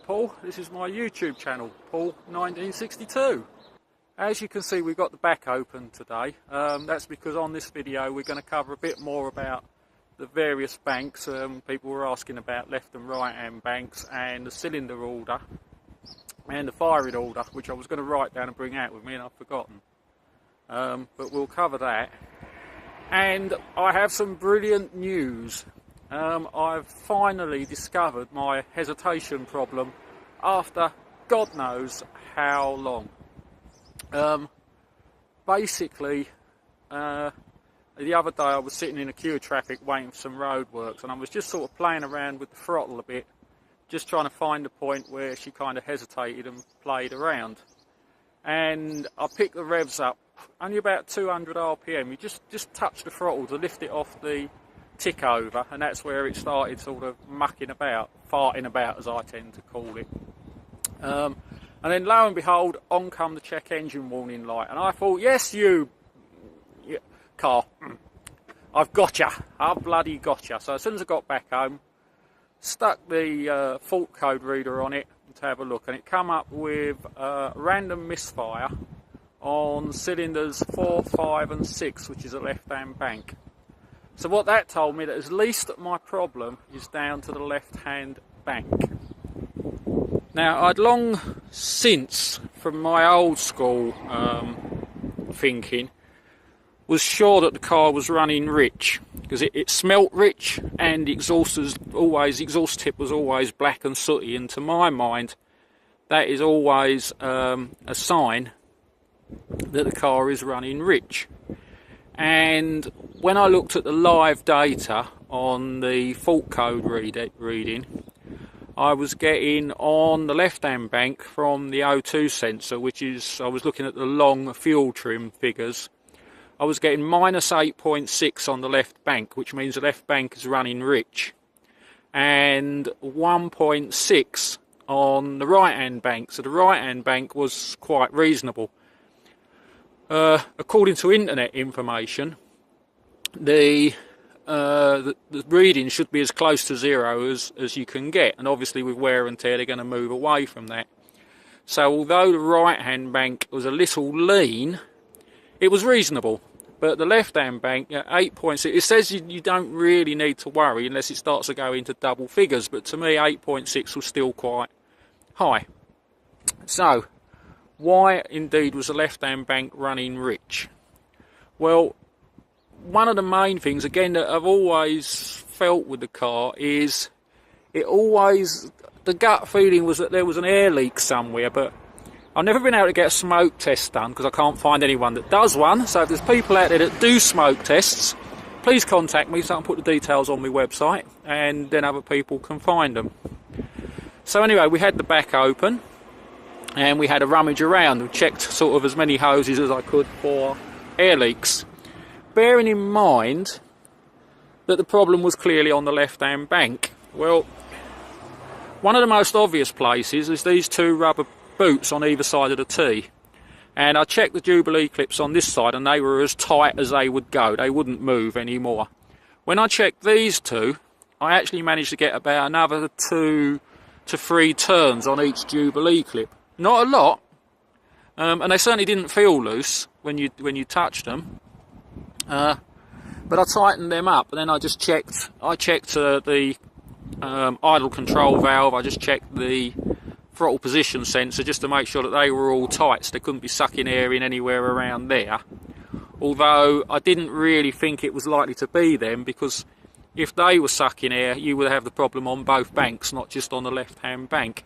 Paul. This is my YouTube channel, Paul1962. As you can see, we've got the back open today. That's because on this video we're going to cover a bit more about the various banks. People were asking about left and right hand banks and the cylinder order and the firing order, which I was going to write down and bring out with me and I've forgotten. But we'll cover that. And I have some brilliant news. I've finally discovered my hesitation problem after God knows how long. Basically, the other day I was sitting in a queue of traffic waiting for some roadworks, and I was just sort of playing around with the throttle a bit, just trying to find a point where she kind of hesitated and played around. And I picked the revs up, only about 200 RPM. You just touch the throttle to lift it off the tick over, and that's where it started sort of mucking about, farting about as I tend to call it. And then lo and behold, on come the check engine warning light, and I thought, yes, you car, I've got ya, I've bloody got ya. So as soon as I got back home, stuck the fault code reader on it to have a look, and it come up with random misfire on cylinders 4, 5 and 6, which is a left hand bank. So what that told me, that at least my problem is down to the left hand bank. Now, I'd long since, from my old school thinking, was sure that the car was running rich, because it smelt rich and the exhaust tip was always black and sooty, and to my mind that is always a sign that the car is running rich. And when I looked at the live data on the fault code reading, I was getting on the left hand bank from the O2 sensor, which is, I was looking at the long fuel trim figures, I was getting minus 8.6 on the left bank, which means the left bank is running rich, and 1.6 on the right hand bank. So the right hand bank was quite reasonable. According to internet information, the reading should be as close to zero as you can get, and obviously with wear and tear they're going to move away from that. So although the right hand bank was a little lean, it was reasonable. But the left hand bank, 8.6, it says you don't really need to worry unless it starts to go into double figures, but to me 8.6 was still quite high. So why indeed was the left hand bank running rich? Well, one of the main things, again, that I've always felt with the car is the gut feeling was that there was an air leak somewhere, but I've never been able to get a smoke test done because I can't find anyone that does one. So if there's people out there that do smoke tests, please contact me so I can put the details on my website and then other people can find them. So anyway, we had the back open and we had a rummage around and checked sort of as many hoses as I could for air leaks, bearing in mind that the problem was clearly on the left hand bank. Well, one of the most obvious places is these two rubber boots on either side of the T, and I checked the Jubilee clips on this side and they were as tight as they would go. They wouldn't move anymore. When I checked these two, I actually managed to get about another 2 to 3 turns on each Jubilee clip. Not a lot, and they certainly didn't feel loose when you touched them. But I tightened them up, and then I checked the idle control valve. I just checked the throttle position sensor just to make sure that they were all tight, so they couldn't be sucking air in anywhere around there. Although I didn't really think it was likely to be them, because if they were sucking air, you would have the problem on both banks, not just on the left hand bank.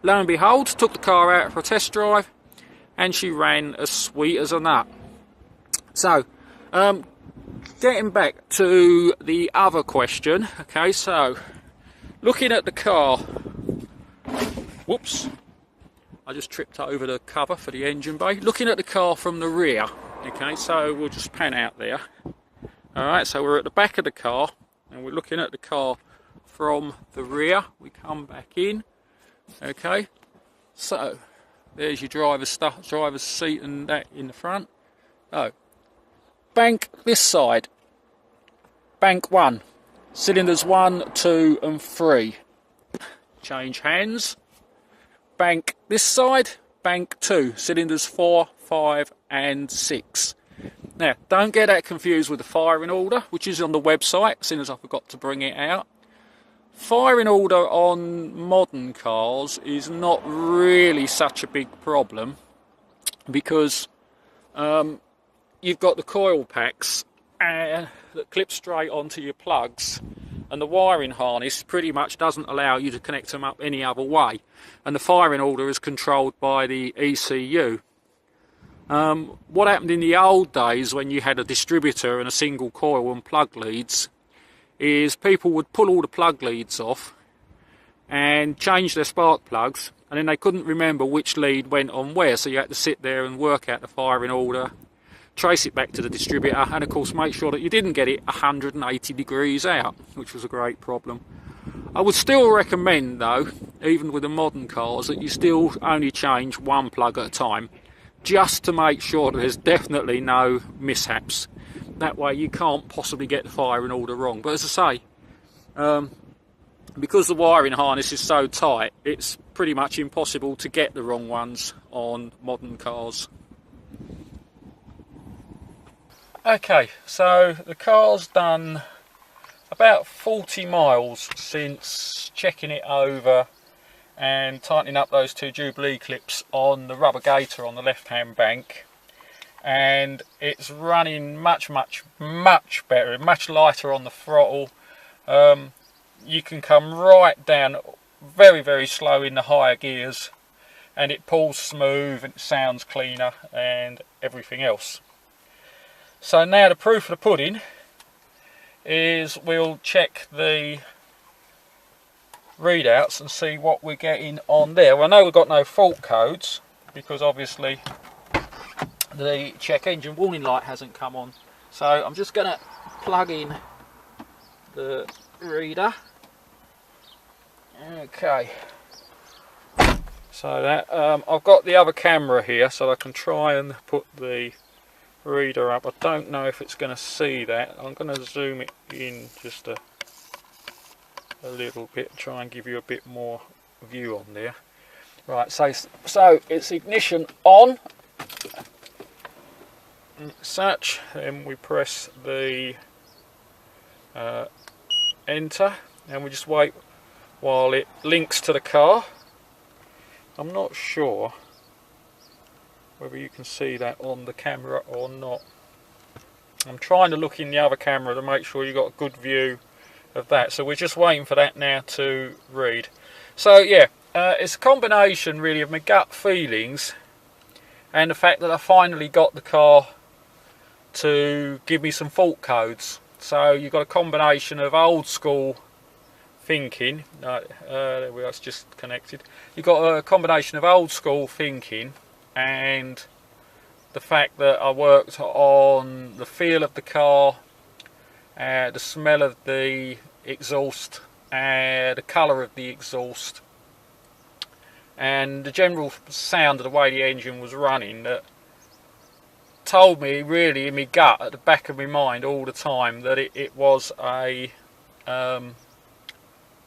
Lo and behold, took the car out for a test drive and she ran as sweet as a nut. So, getting back to the other question, okay, so looking at the car, whoops, I just tripped over the cover for the engine bay. Looking at the car from the rear, okay, so we'll just pan out there. Alright, so we're at the back of the car and we're looking at the car from the rear. We come back in, okay, so there's your driver's seat and that in the front. Oh, bank this side, bank 1, cylinders 1, 2 and 3. Change hands. bank this side, bank 2, cylinders 4, 5 and 6. Now, don't get that confused with the firing order, which is on the website, as soon as I forgot to bring it out. Firing order on modern cars is not really such a big problem, because you've got the coil packs that clip straight onto your plugs, and the wiring harness pretty much doesn't allow you to connect them up any other way, and the firing order is controlled by the ECU. What happened in the old days when you had a distributor and a single coil and plug leads is people would pull all the plug leads off and change their spark plugs, and then they couldn't remember which lead went on where, so you had to sit there and work out the firing order, trace it back to the distributor, and of course make sure that you didn't get it 180 degrees out, which was a great problem. I would still recommend though, even with the modern cars, that you still only change one plug at a time, just to make sure that there's definitely no mishaps. That way you can't possibly get the firing order wrong. But as I say, because the wiring harness is so tight, it's pretty much impossible to get the wrong ones on modern cars. Okay, so the car's done about 40 miles since checking it over and tightening up those 2 Jubilee clips on the rubber gaiter on the left hand bank, and it's running much better, much lighter on the throttle. You can come right down very slow in the higher gears, and it pulls smooth and it sounds cleaner and everything else. So now the proof of the pudding is we'll check the readouts and see what we're getting on there. Well, I know we've got no fault codes because obviously the check engine warning light hasn't come on. So I'm just going to plug in the reader. Okay. So that I've got the other camera here, so I can try and put the reader up. I don't know if it's going to see that. I'm going to zoom it in just a little bit, try and give you a bit more view on there. Right, so it's ignition on, such, then we press the enter, and we just wait while it links to the car. I'm not sure whether you can see that on the camera or not. I'm trying to look in the other camera to make sure you've got a good view of that. So we're just waiting for that now to read. So yeah, it's a combination really of my gut feelings and the fact that I finally got the car to give me some fault codes. So you've got a combination of old school thinking, there we are, it's just connected. You've got a combination of old school thinking and the fact that I worked on the feel of the car, the smell of the exhaust, the colour of the exhaust, and the general sound of the way the engine was running, that told me really in my gut, at the back of my mind all the time, that it was a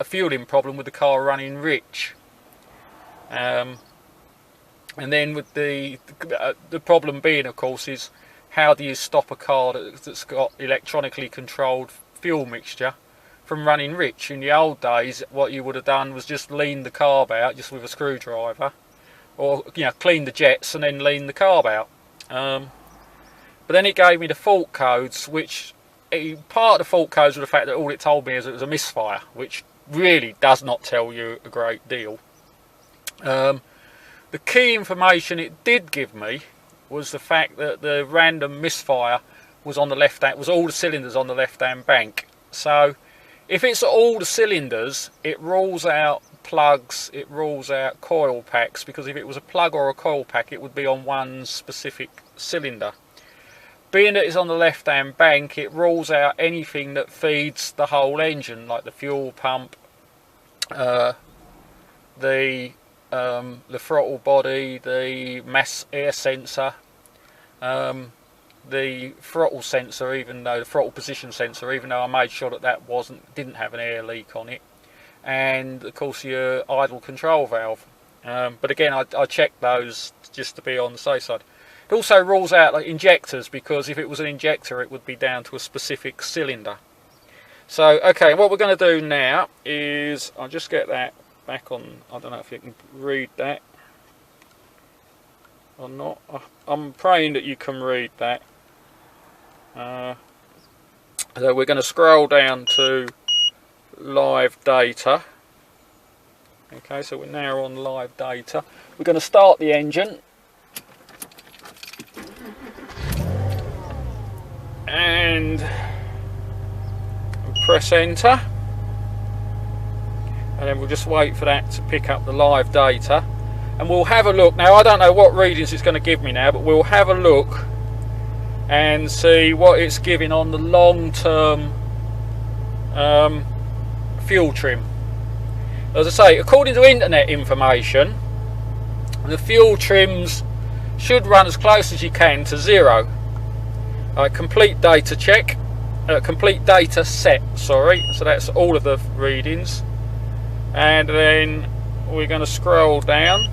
fueling problem with the car running rich. And then with the problem being, of course, is how do you stop a car that's got electronically controlled fuel mixture from running rich? In the old days, what you would have done was just lean the carb out just with a screwdriver, or clean the jets and then lean the carb out. But then it gave me the fault codes, which part of the fault codes were the fact that all it told me is it was a misfire, which really does not tell you a great deal. The key information it did give me was the fact that the random misfire was on the left hand, was all the cylinders on the left hand bank. So if it's all the cylinders, it rules out plugs, it rules out coil packs, because if it was a plug or a coil pack, it would be on one specific cylinder. Being that it's on the left hand bank, it rules out anything that feeds the whole engine, like the fuel pump, the throttle body, the mass air sensor, the throttle sensor, even though the throttle position sensor, even though I made sure that didn't have an air leak on it, and of course your idle control valve. But again, I checked those just to be on the safe side. It also rules out like injectors, because if it was an injector it would be down to a specific cylinder. So okay, what we're going to do now is I'll just get that back on. I don't know if you can read that or not. I'm praying that you can read that. So we're going to scroll down to live data. Okay, so we're now on live data. We're going to start the engine. And press enter. And then we'll just wait for that to pick up the live data. And we'll have a look. Now, I don't know what readings it's going to give me now, but we'll have a look and see what it's giving on the long-term fuel trim. As I say, according to internet information, the fuel trims should run as close as you can to zero. Complete data check, complete data set, sorry, so that's all of the readings. And then we're going to scroll down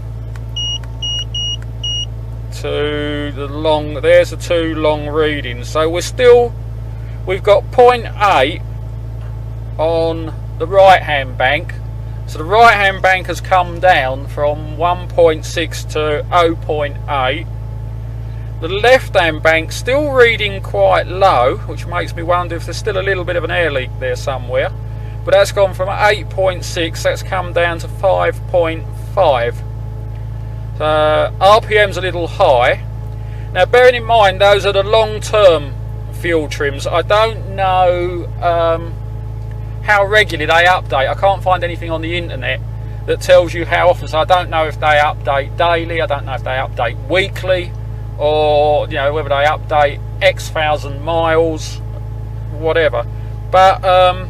to the long, there's the two long readings. So we've got 0.8 on the right hand bank. So the right hand bank has come down from 1.6 to 0.8. The left hand bank still reading quite low, which makes me wonder if there's still a little bit of an air leak there somewhere. But that's gone from 8.6, that's come down to 5.5. RPM's a little high. Now bearing in mind those are the long-term fuel trims, I don't know how regularly they update. I can't find anything on the internet that tells you how often, so I don't know if they update daily, I don't know if they update weekly, or you know, whether they update X thousand miles, whatever. But our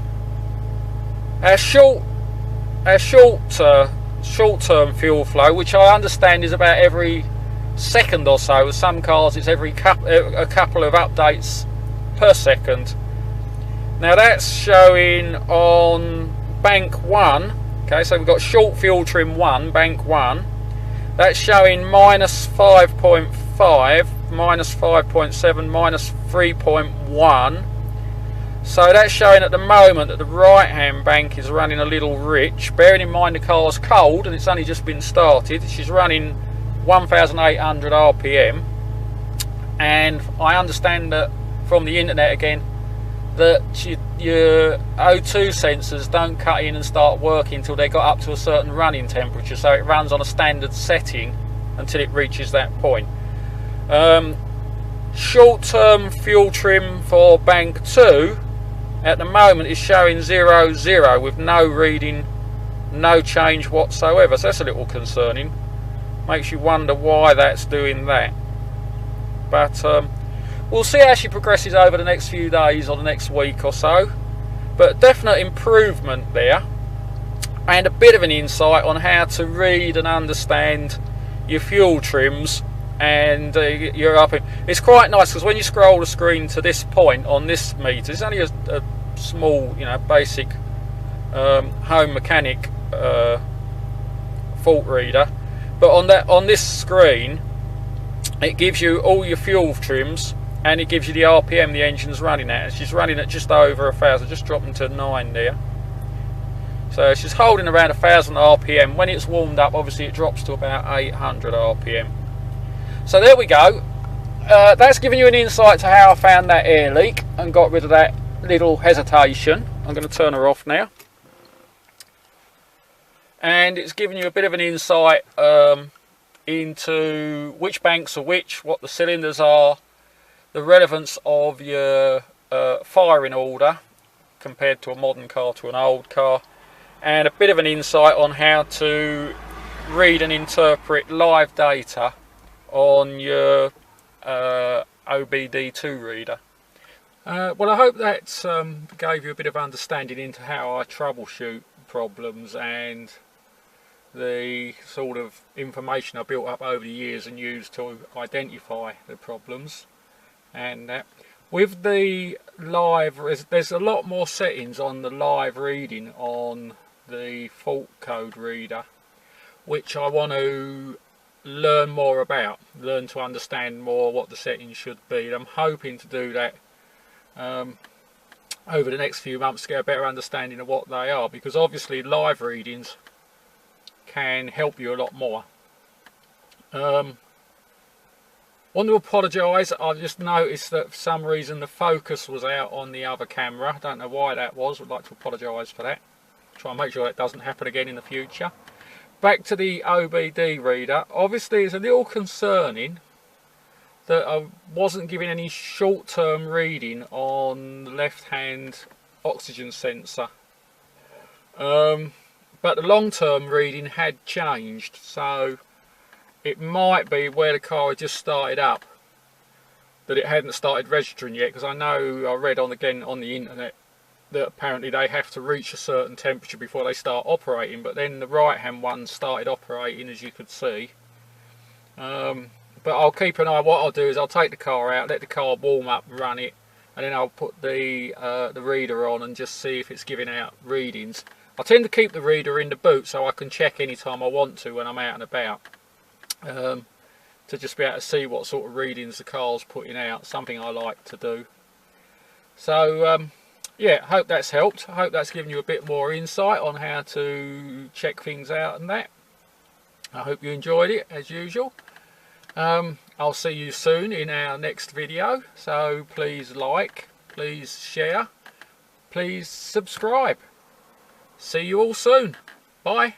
short-term fuel flow, which I understand is about every second or so, with some cars it's a couple of updates per second. Now that's showing on bank 1. Okay, so we've got short fuel trim 1, bank 1. That's showing minus 5.5, minus 5.7, minus 3.1. So that's showing at the moment that the right hand bank is running a little rich. Bearing in mind the car's cold and it's only just been started. She's running 1,800 RPM. And I understand that from the internet again, that your O2 sensors don't cut in and start working until they got up to a certain running temperature, so it runs on a standard setting until it reaches that point. Short-term fuel trim for bank 2 at the moment is showing 0, with no reading, no change whatsoever, so that's a little concerning. Makes you wonder why that's doing that. But we'll see how she progresses over the next few days or the next week or so. But definite improvement there, and a bit of an insight on how to read and understand your fuel trims and your up. It's quite nice because when you scroll the screen to this point on this meter, it's only a small, you know, basic home mechanic fault reader, but on this screen it gives you all your fuel trims. And it gives you the RPM the engine's running at. And she's running at just over 1,000, just dropping to 9 there. So she's holding around 1,000 RPM. When it's warmed up, obviously it drops to about 800 RPM. So there we go. That's giving you an insight to how I found that air leak and got rid of that little hesitation. I'm going to turn her off now. And it's giving you a bit of an insight into which banks are which, what the cylinders are, the relevance of your firing order compared to a modern car to an old car, and a bit of an insight on how to read and interpret live data on your OBD2 reader. Well, I hope that gave you a bit of understanding into how I troubleshoot problems and the sort of information I built up over the years and used to identify the problems. And with the live, there's a lot more settings on the live reading on the fault code reader, which I want to learn more about, learn to understand more what the settings should be. And I'm hoping to do that over the next few months to get a better understanding of what they are, because obviously live readings can help you a lot more. Want to apologise, I just noticed that for some reason the focus was out on the other camera. I don't know why that was. I'd like to apologise for that. Try and make sure that doesn't happen again in the future. Back to the OBD reader. Obviously it's a little concerning that I wasn't giving any short-term reading on the left-hand oxygen sensor. But the long-term reading had changed, so it might be where the car had just started up that it hadn't started registering yet, because I know I read on the internet that apparently they have to reach a certain temperature before they start operating, but then the right hand one started operating, as you could see. But I'll keep an eye. What I'll do is I'll take the car out, let the car warm up, run it, and then I'll put the reader on and just see if it's giving out readings. I tend to keep the reader in the boot so I can check anytime I want to when I'm out and about, to just be able to see what sort of readings the car's putting out, something I like to do. So yeah, hope that's helped. I hope that's given you a bit more insight on how to check things out and that. I hope you enjoyed it as usual. I'll see you soon in our next video, so please like, please share, please subscribe. See you all soon. Bye.